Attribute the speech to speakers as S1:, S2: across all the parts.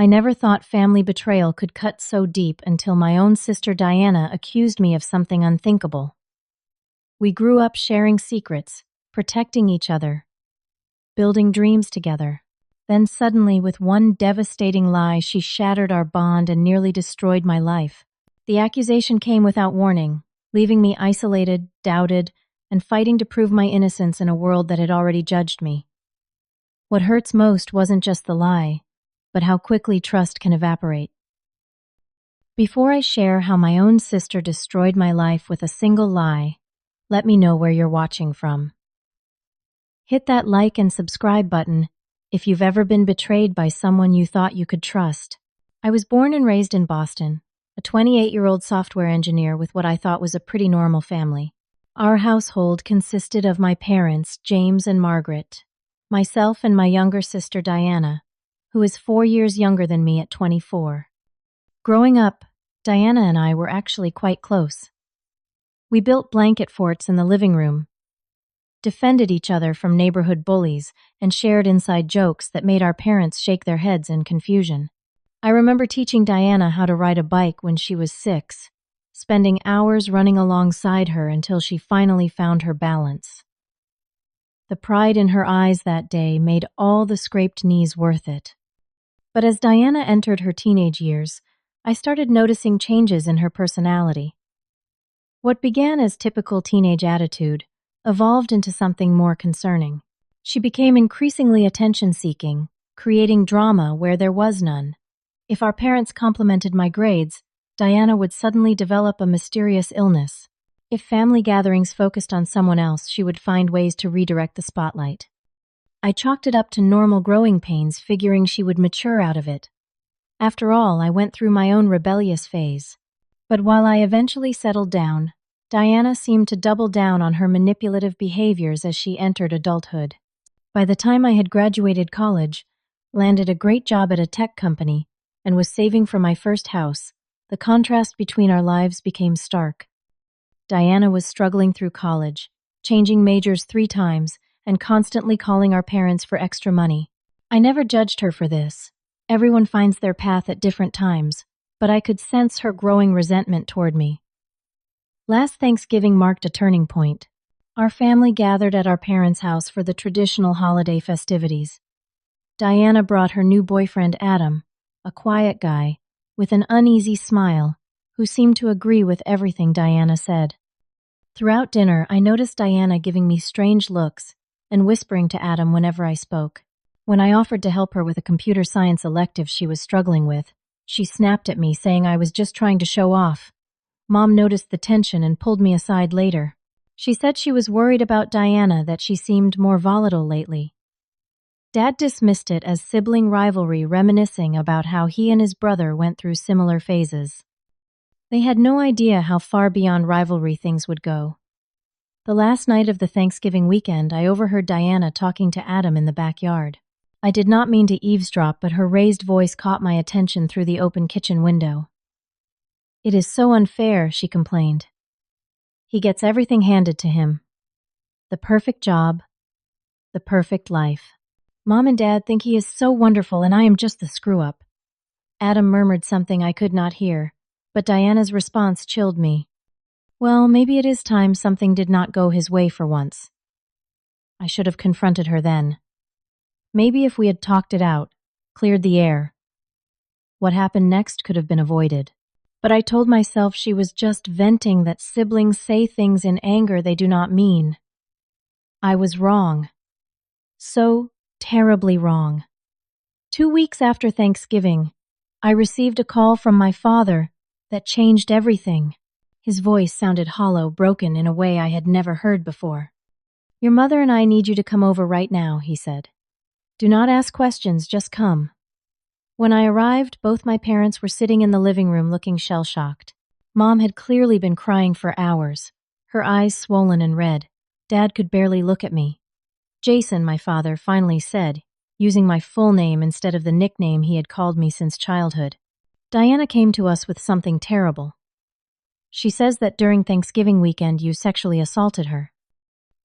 S1: I never thought family betrayal could cut so deep until my own sister Diana accused me of something unthinkable. We grew up sharing secrets, protecting each other, building dreams together. Then suddenly, with one devastating lie, she shattered our bond and nearly destroyed my life. The accusation came without warning, leaving me isolated, doubted, and fighting to prove my innocence in a world that had already judged me. What hurts most wasn't just the lie, but how quickly trust can evaporate. Before I share how my own sister destroyed my life with a single lie, let me know where you're watching from. Hit that like and subscribe button if you've ever been betrayed by someone you thought you could trust. I was born and raised in Boston, a 28-year-old software engineer with what I thought was a pretty normal family. Our household consisted of my parents, James and Margaret, myself and my younger sister Diana, who is 4 years younger than me at 24. Growing up, Diana and I were actually quite close. We built blanket forts in the living room, defended each other from neighborhood bullies, and shared inside jokes that made our parents shake their heads in confusion. I remember teaching Diana how to ride a bike when she was 6, spending hours running alongside her until she finally found her balance. The pride in her eyes that day made all the scraped knees worth it. But as Diana entered her teenage years, I started noticing changes in her personality. What began as typical teenage attitude evolved into something more concerning. She became increasingly attention-seeking, creating drama where there was none. If our parents complimented my grades, Diana would suddenly develop a mysterious illness. If family gatherings focused on someone else, she would find ways to redirect the spotlight. I chalked it up to normal growing pains, figuring she would mature out of it. After all, I went through my own rebellious phase. But while I eventually settled down, Diana seemed to double down on her manipulative behaviors as she entered adulthood. By the time I had graduated college, landed a great job at a tech company, and was saving for my first house, the contrast between our lives became stark. Diana was struggling through college, changing majors 3 times, and constantly calling our parents for extra money. I never judged her for this. Everyone finds their path at different times, but I could sense her growing resentment toward me. Last Thanksgiving marked a turning point. Our family gathered at our parents' house for the traditional holiday festivities. Diana brought her new boyfriend Adam, a quiet guy, with an uneasy smile, who seemed to agree with everything Diana said. Throughout dinner, I noticed Diana giving me strange looks and whispering to Adam whenever I spoke. When I offered to help her with a computer science elective she was struggling with, she snapped at me, saying I was just trying to show off. Mom noticed the tension and pulled me aside later. She said she was worried about Diana, that she seemed more volatile lately. Dad dismissed it as sibling rivalry, reminiscing about how he and his brother went through similar phases. They had no idea how far beyond rivalry things would go. The last night of the Thanksgiving weekend, I overheard Diana talking to Adam in the backyard. I did not mean to eavesdrop, but her raised voice caught my attention through the open kitchen window. "It is so unfair," she complained. "He gets everything handed to him. The perfect job, the perfect life. Mom and Dad think he is so wonderful and I am just the screw-up." Adam murmured something I could not hear, but Diana's response chilled me. Well, maybe it is time something did not go his way for once. I should have confronted her then. Maybe if we had talked it out, cleared the air, what happened next could have been avoided. But I told myself she was just venting, that siblings say things in anger they do not mean. I was wrong. So terribly wrong. 2 weeks after Thanksgiving, I received a call from my father that changed everything. His voice sounded hollow, broken in a way I had never heard before. "Your mother and I need you to come over right now," he said. "Do not ask questions, just come." When I arrived, both my parents were sitting in the living room looking shell-shocked. Mom had clearly been crying for hours, her eyes swollen and red. Dad could barely look at me. "Jason," my father finally said, using my full name instead of the nickname he had called me since childhood. "Diana came to us with something terrible. She says that during Thanksgiving weekend you sexually assaulted her."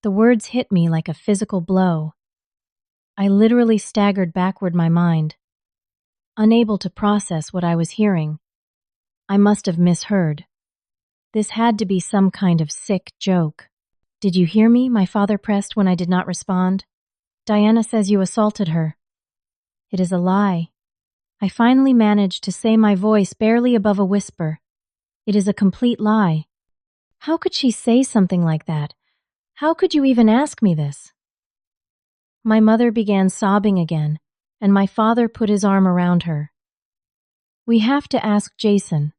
S1: The words hit me like a physical blow. I literally staggered backward, my mind unable to process what I was hearing. I must have misheard. This had to be some kind of sick joke. Did you hear me? My father pressed when I did not respond. Diana says you assaulted her. It is a lie. I finally managed to say, my voice barely above a whisper. It is a complete lie. How could she say something like that? How could you even ask me this? My mother began sobbing again, and my father put his arm around her. We have to ask Jason.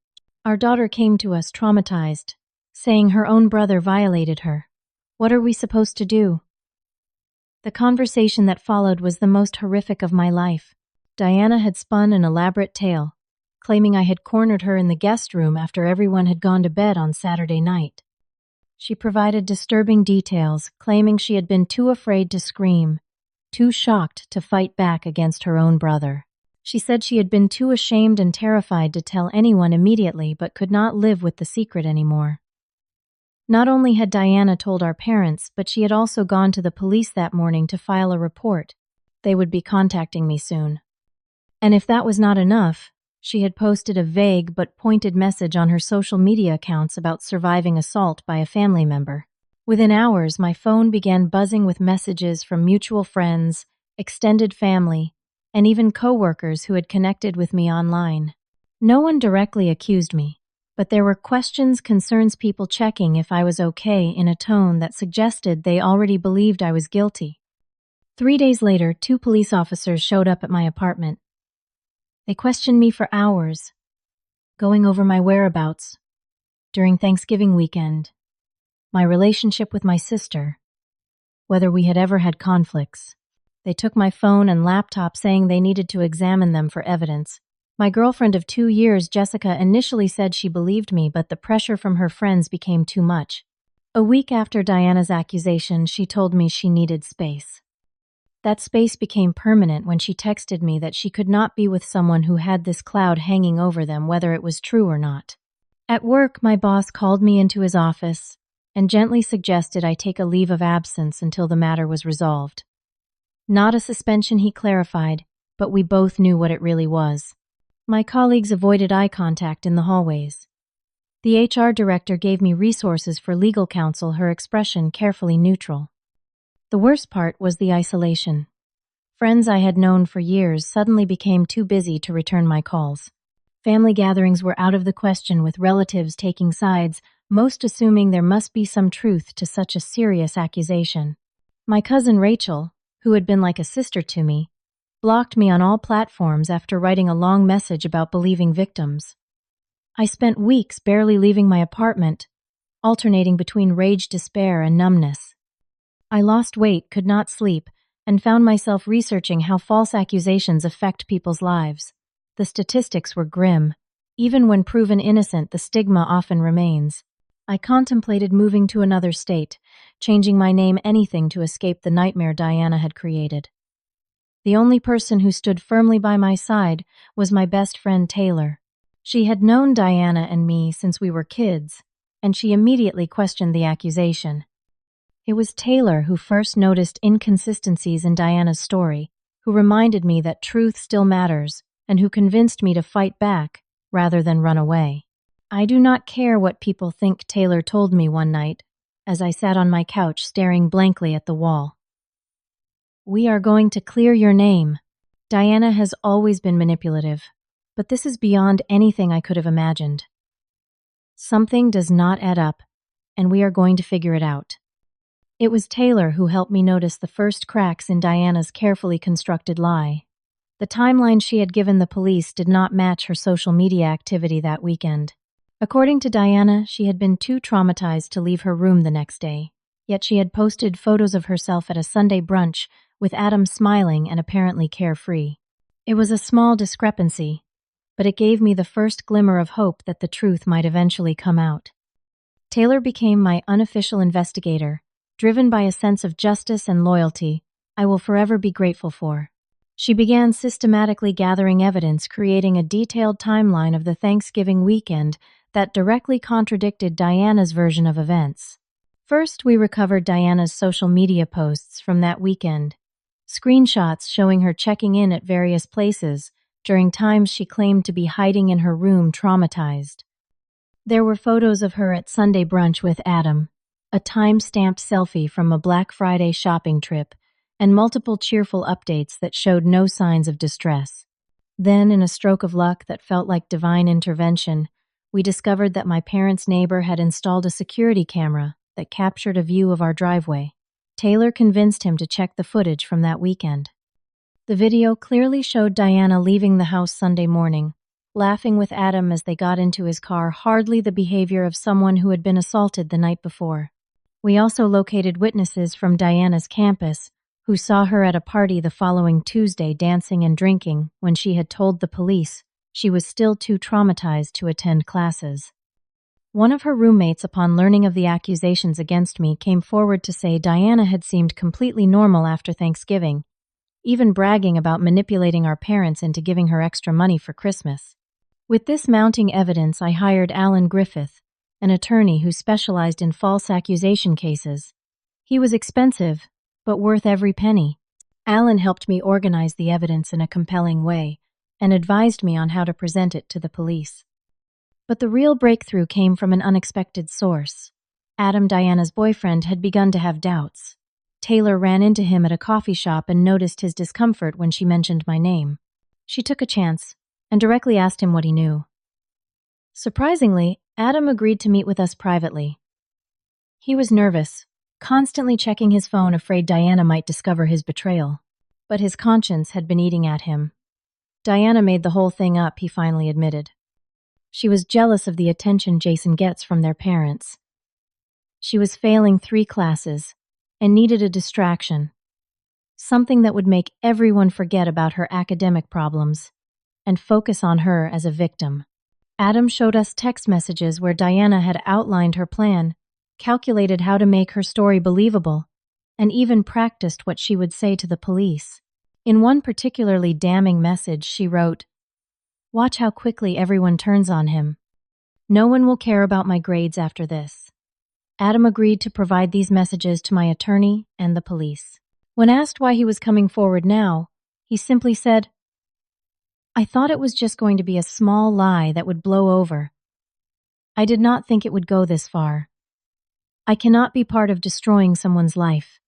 S1: Our daughter came to us traumatized, saying her own brother violated her. What are we supposed to do? The conversation that followed was the most horrific of my life. Diana had spun an elaborate tale, claiming I had cornered her in the guest room after everyone had gone to bed on Saturday night. She provided disturbing details, claiming she had been too afraid to scream, too shocked to fight back against her own brother. She said she had been too ashamed and terrified to tell anyone immediately but could not live with the secret anymore. Not only had Diana told our parents, but she had also gone to the police that morning to file a report. They would be contacting me soon. And if that was not enough, she had posted a vague but pointed message on her social media accounts about surviving assault by a family member. Within hours, my phone began buzzing with messages from mutual friends, extended family, and even coworkers who had connected with me online. No one directly accused me, but there were questions, concerns, people checking if I was okay in a tone that suggested they already believed I was guilty. 3 days later, 2 police officers showed up at my apartment. They questioned me for hours, going over my whereabouts during Thanksgiving weekend, my relationship with my sister, whether we had ever had conflicts. They took my phone and laptop, saying they needed to examine them for evidence. My girlfriend of 2 years, Jessica, initially said she believed me, but the pressure from her friends became too much. A week after Diana's accusation, she told me she needed space. That space became permanent when she texted me that she could not be with someone who had this cloud hanging over them, whether it was true or not. At work, my boss called me into his office and gently suggested I take a leave of absence until the matter was resolved. Not a suspension, he clarified, but we both knew what it really was. My colleagues avoided eye contact in the hallways. The HR director gave me resources for legal counsel, her expression carefully neutral. The worst part was the isolation. Friends I had known for years suddenly became too busy to return my calls. Family gatherings were out of the question, with relatives taking sides, most assuming there must be some truth to such a serious accusation. My cousin Rachel, who had been like a sister to me, blocked me on all platforms after writing a long message about believing victims. I spent weeks barely leaving my apartment, alternating between rage, despair, and numbness. I lost weight, could not sleep, and found myself researching how false accusations affect people's lives. The statistics were grim. Even when proven innocent, the stigma often remains. I contemplated moving to another state, changing my name, anything to escape the nightmare Diana had created. The only person who stood firmly by my side was my best friend Taylor. She had known Diana and me since we were kids, and she immediately questioned the accusation. It was Taylor who first noticed inconsistencies in Diana's story, who reminded me that truth still matters, and who convinced me to fight back rather than run away. I do not care what people think, Taylor told me one night, as I sat on my couch staring blankly at the wall. We are going to clear your name. Diana has always been manipulative, but this is beyond anything I could have imagined. Something does not add up, and we are going to figure it out. It was Taylor who helped me notice the first cracks in Diana's carefully constructed lie. The timeline she had given the police did not match her social media activity that weekend. According to Diana, she had been too traumatized to leave her room the next day, yet she had posted photos of herself at a Sunday brunch with Adam smiling and apparently carefree. It was a small discrepancy, but it gave me the first glimmer of hope that the truth might eventually come out. Taylor became my unofficial investigator, driven by a sense of justice and loyalty I will forever be grateful for. She began systematically gathering evidence, creating a detailed timeline of the Thanksgiving weekend that directly contradicted Diana's version of events. First, we recovered Diana's social media posts from that weekend, screenshots showing her checking in at various places, during times she claimed to be hiding in her room traumatized. There were photos of her at Sunday brunch with Adam, a time-stamped selfie from a Black Friday shopping trip, and multiple cheerful updates that showed no signs of distress. Then, in a stroke of luck that felt like divine intervention, we discovered that my parents' neighbor had installed a security camera that captured a view of our driveway. Taylor convinced him to check the footage from that weekend. The video clearly showed Diana leaving the house Sunday morning, laughing with Adam as they got into his car, hardly the behavior of someone who had been assaulted the night before. We also located witnesses from Diana's campus who saw her at a party the following Tuesday dancing and drinking when she had told the police she was still too traumatized to attend classes. One of her roommates, upon learning of the accusations against me, came forward to say Diana had seemed completely normal after Thanksgiving, even bragging about manipulating our parents into giving her extra money for Christmas. With this mounting evidence, I hired Alan Griffith, an attorney who specialized in false accusation cases. He was expensive, but worth every penny. Alan helped me organize the evidence in a compelling way and advised me on how to present it to the police. But the real breakthrough came from an unexpected source. Adam, Diana's boyfriend, had begun to have doubts. Taylor ran into him at a coffee shop and noticed his discomfort when she mentioned my name. She took a chance and directly asked him what he knew. Surprisingly, Adam agreed to meet with us privately. He was nervous, constantly checking his phone, afraid Diana might discover his betrayal. But his conscience had been eating at him. Diana made the whole thing up, he finally admitted. She was jealous of the attention Jason gets from their parents. She was failing 3 classes and needed a distraction, something that would make everyone forget about her academic problems and focus on her as a victim. Adam showed us text messages where Diana had outlined her plan, calculated how to make her story believable, and even practiced what she would say to the police. In one particularly damning message, she wrote, "Watch how quickly everyone turns on him. No one will care about my grades after this." Adam agreed to provide these messages to my attorney and the police. When asked why he was coming forward now, he simply said, "I thought it was just going to be a small lie that would blow over. I did not think it would go this far. I cannot be part of destroying someone's life."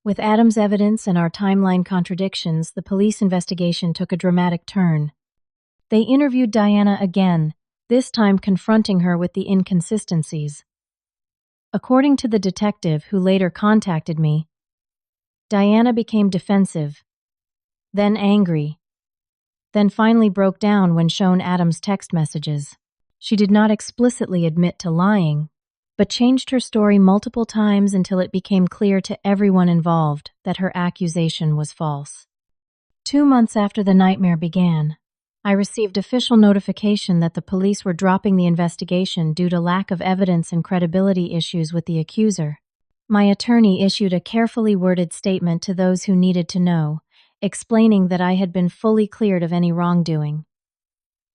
S1: With Adam's evidence and our timeline contradictions, the police investigation took a dramatic turn. They interviewed Diana again, this time confronting her with the inconsistencies. According to the detective who later contacted me, Diana became defensive, then angry, then finally broke down when shown Adam's text messages. She did not explicitly admit to lying, but changed her story multiple times until it became clear to everyone involved that her accusation was false. 2 months after the nightmare began, I received official notification that the police were dropping the investigation due to lack of evidence and credibility issues with the accuser. My attorney issued a carefully worded statement to those who needed to know, explaining that I had been fully cleared of any wrongdoing.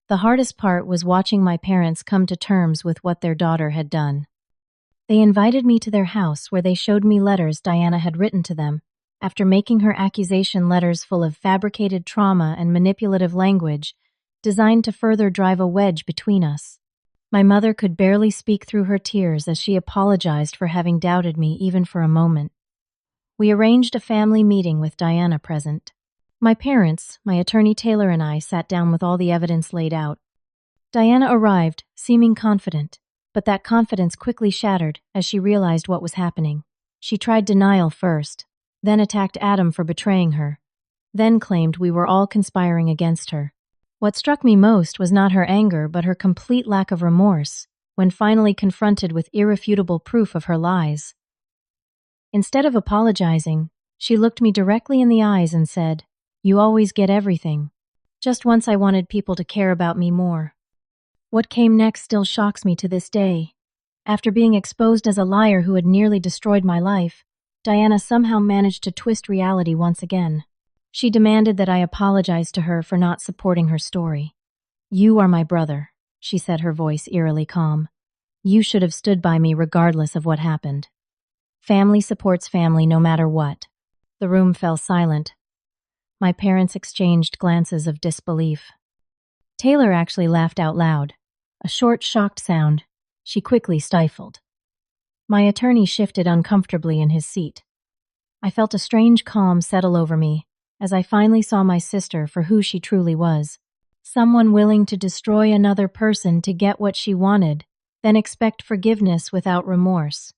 S1: The hardest part was watching my parents come to terms with what their daughter had done. They invited me to their house where they showed me letters Diana had written to them, after making her accusation letters full of fabricated trauma and manipulative language designed to further drive a wedge between us. My mother could barely speak through her tears as she apologized for having doubted me even for a moment. We arranged a family meeting with Diana present. My parents, my attorney Taylor, and I sat down with all the evidence laid out. Diana arrived, seeming confident, but that confidence quickly shattered as she realized what was happening. She tried denial first, then attacked Adam for betraying her, then claimed we were all conspiring against her. What struck me most was not her anger, but her complete lack of remorse when finally confronted with irrefutable proof of her lies. Instead of apologizing, she looked me directly in the eyes and said, "You always get everything." Just once I wanted people to care about me more. What came next still shocks me to this day. After being exposed as a liar who had nearly destroyed my life, Diana somehow managed to twist reality once again. She demanded that I apologize to her for not supporting her story. "You are my brother," she said, her voice eerily calm. "You should have stood by me regardless of what happened. Family supports family no matter what." The room fell silent. My parents exchanged glances of disbelief. Taylor actually laughed out loud, a short, shocked sound she quickly stifled. My attorney shifted uncomfortably in his seat. I felt a strange calm settle over me as I finally saw my sister for who she truly was. Someone willing to destroy another person to get what she wanted, then expect forgiveness without remorse.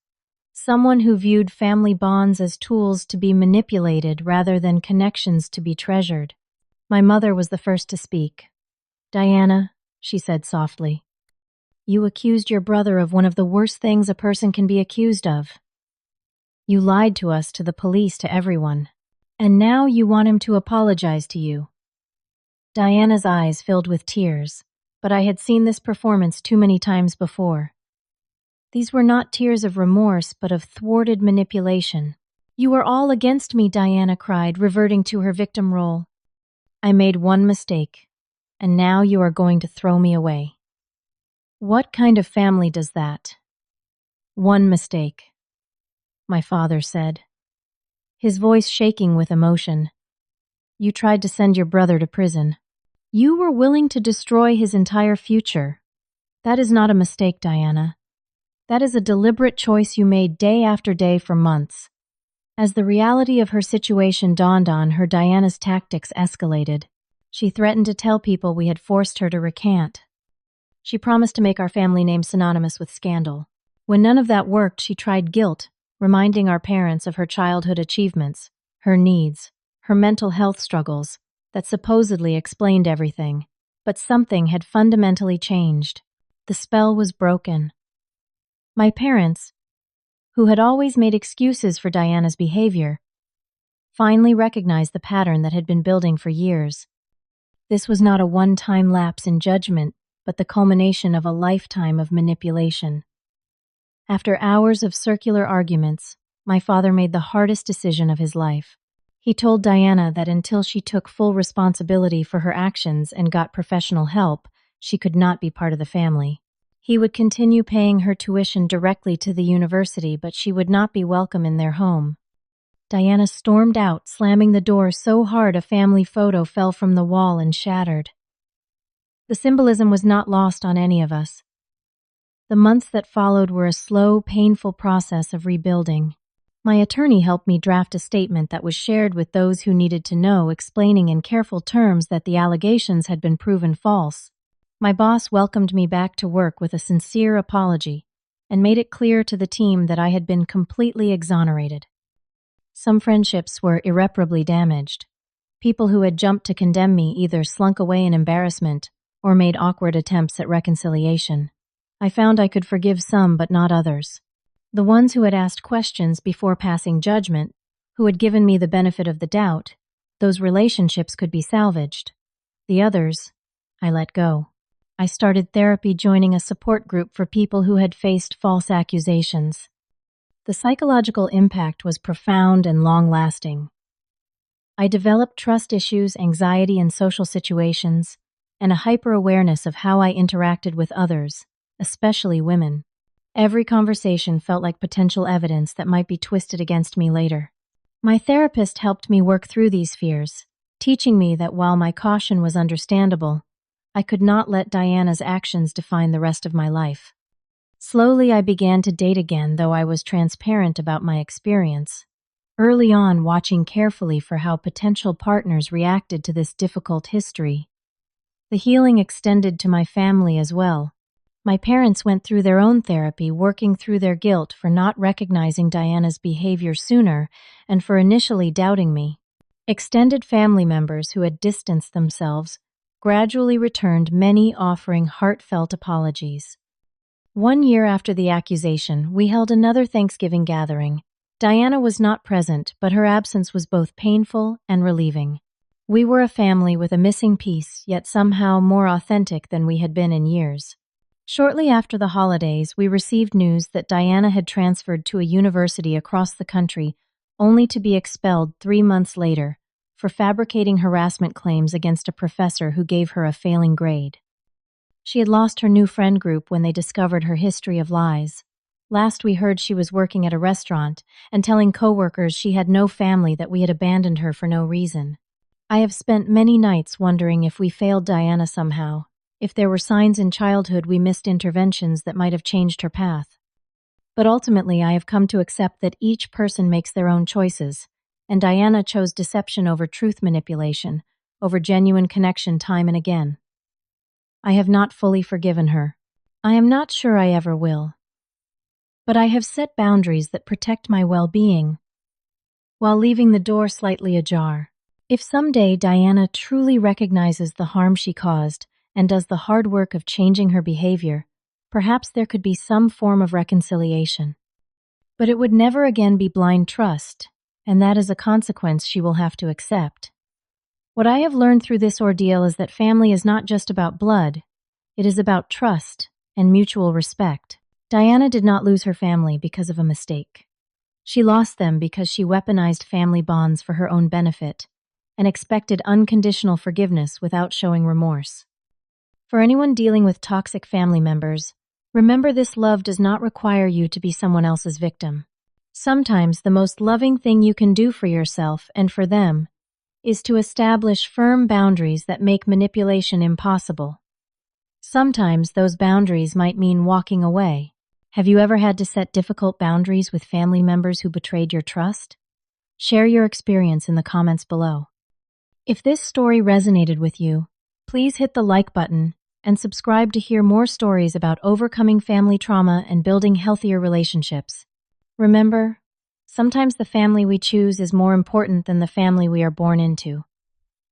S1: Someone who viewed family bonds as tools to be manipulated rather than connections to be treasured. My mother was the first to speak. "Diana," she said softly, "you accused your brother of one of the worst things a person can be accused of. You lied to us, to the police, to everyone. And now you want him to apologize to you." Diana's eyes filled with tears, but I had seen this performance too many times before. These were not tears of remorse, but of thwarted manipulation. "You are all against me," Diana cried, reverting to her victim role. "I made one mistake, and now you are going to throw me away." "What kind of family does that?" "One mistake," my father said, his voice shaking with emotion. "You tried to send your brother to prison. You were willing to destroy his entire future. That is not a mistake, Diana. That is a deliberate choice you made day after day for months." As the reality of her situation dawned on her, Diana's tactics escalated. She threatened to tell people we had forced her to recant. She promised to make our family name synonymous with scandal. When none of that worked, she tried guilt, reminding our parents of her childhood achievements, her needs, her mental health struggles, that supposedly explained everything. But something had fundamentally changed. The spell was broken. My parents, who had always made excuses for Diana's behavior, finally recognized the pattern that had been building for years. This was not a one-time lapse in judgment, but the culmination of a lifetime of manipulation. After hours of circular arguments, my father made the hardest decision of his life. He told Diana that until she took full responsibility for her actions and got professional help, she could not be part of the family. He would continue paying her tuition directly to the university, but she would not be welcome in their home. Diana stormed out, slamming the door so hard a family photo fell from the wall and shattered. The symbolism was not lost on any of us. The months that followed were a slow, painful process of rebuilding. My attorney helped me draft a statement that was shared with those who needed to know, explaining in careful terms that the allegations had been proven false. My boss welcomed me back to work with a sincere apology and made it clear to the team that I had been completely exonerated. Some friendships were irreparably damaged. People who had jumped to condemn me either slunk away in embarrassment or made awkward attempts at reconciliation. I found I could forgive some, but not others. The ones who had asked questions before passing judgment, who had given me the benefit of the doubt, those relationships could be salvaged. The others, I let go. I started therapy, joining a support group for people who had faced false accusations. The psychological impact was profound and long-lasting. I developed trust issues, anxiety in social situations, and a hyper-awareness of how I interacted with others, especially women. Every conversation felt like potential evidence that might be twisted against me later. My therapist helped me work through these fears, teaching me that while my caution was understandable, I could not let Diana's actions define the rest of my life. Slowly, I began to date again, though I was transparent about my experience. Early on, watching carefully for how potential partners reacted to this difficult history. The healing extended to my family as well. My parents went through their own therapy, working through their guilt for not recognizing Diana's behavior sooner and for initially doubting me. Extended family members who had distanced themselves gradually returned, many offering heartfelt apologies. 1 year after the accusation, we held another Thanksgiving gathering. Diana was not present, but her absence was both painful and relieving. We were a family with a missing piece, yet somehow more authentic than we had been in years. Shortly after the holidays, we received news that Diana had transferred to a university across the country, only to be expelled 3 months later for fabricating harassment claims against a professor who gave her a failing grade. She had lost her new friend group when they discovered her history of lies. Last we heard, she was working at a restaurant and telling coworkers she had no family, that we had abandoned her for no reason. I have spent many nights wondering if we failed Diana somehow, If there were signs in childhood, we missed interventions that might have changed her path. But ultimately, I have come to accept that each person makes their own choices, and Diana chose deception over truth manipulation, over genuine connection time and again. I have not fully forgiven her. I am not sure I ever will. But I have set boundaries that protect my well-being, while leaving the door slightly ajar. If someday Diana truly recognizes the harm she caused and does the hard work of changing her behavior, perhaps there could be some form of reconciliation. But it would never again be blind trust, and that is a consequence she will have to accept. What I have learned through this ordeal is that family is not just about blood, it is about trust and mutual respect. Diana did not lose her family because of a mistake. She lost them because she weaponized family bonds for her own benefit and expected unconditional forgiveness without showing remorse. For anyone dealing with toxic family members, remember this: love does not require you to be someone else's victim. Sometimes the most loving thing you can do for yourself and for them is to establish firm boundaries that make manipulation impossible. Sometimes those boundaries might mean walking away. Have you ever had to set difficult boundaries with family members who betrayed your trust? Share your experience in the comments below. If this story resonated with you, please hit the like button and subscribe to hear more stories about overcoming family trauma and building healthier relationships. Remember, sometimes the family we choose is more important than the family we are born into.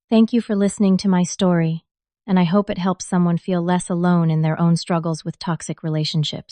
S1: Thank you for listening to my story, and I hope it helps someone feel less alone in their own struggles with toxic relationships.